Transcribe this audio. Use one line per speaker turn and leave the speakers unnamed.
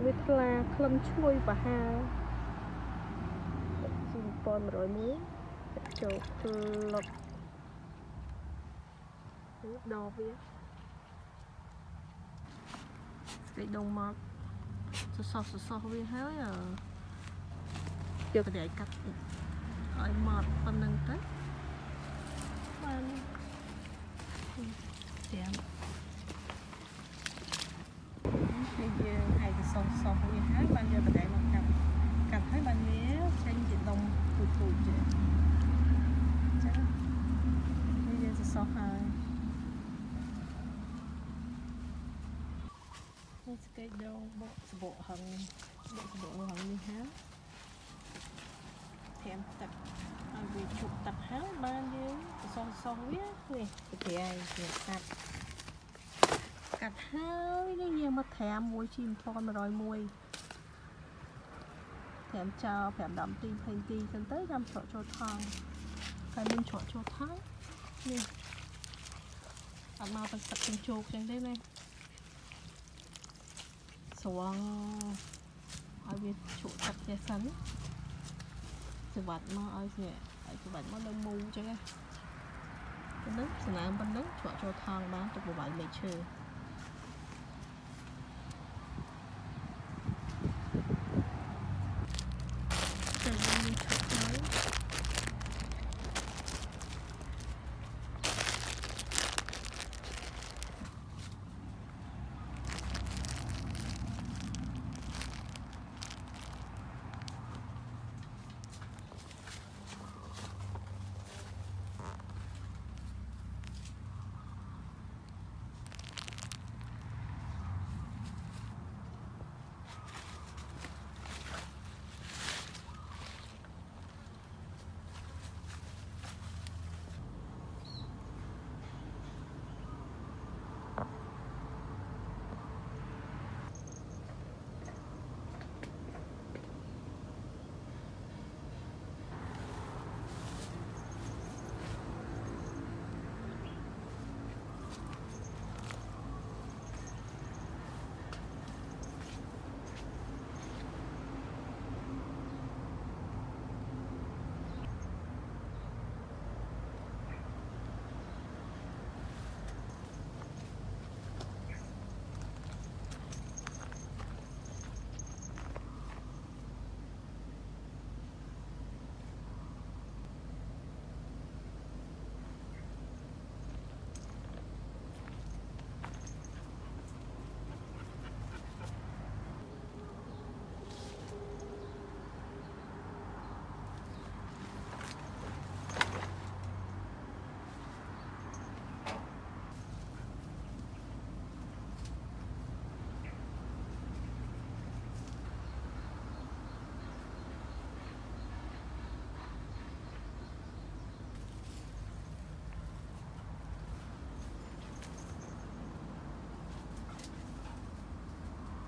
វាថ្លាក្លិនឈ្ងុយប្រហើរជី1101ចូលក្លុតដបវាស្គីដងមកសសវាហើយយកតែកាត់ឲ្យម៉ត់ប៉ុណ្្នឹងទៅបានចាំហើយយើងឲ្យទៅសវាហើយបានយកតែមកកាត់ហើយបានវាចេញជាដុំពូជចេះចានេះយើងសហើយនេះស្កេតដងបុកសបកហឹងនេះហើយធំទឹកឲ្យវាជប់ទឹកហើយបានយើងសវានេះទៅក្រែងវាកាត់ហើយនេះយើងមកត្រាំមួយជី1101ត្រាំចោល5 10នាទី20នាទីសិនទៅចាំច្រកចូលថង់ហើយមុនច្រកចូលថង់នេះអត់មកទឹកទាំងជោគចឹងទេណាស្រងឲ្យវាជក់ទឹកចេះសិនច្បាត់មកឲ្យច្បាត់មកនៅមូចឹងណាប៉ុណ្ណឹងសំណាងប៉ុណ្ណឹងច្រកចូលថង់បានទុកបបាយមេឈើ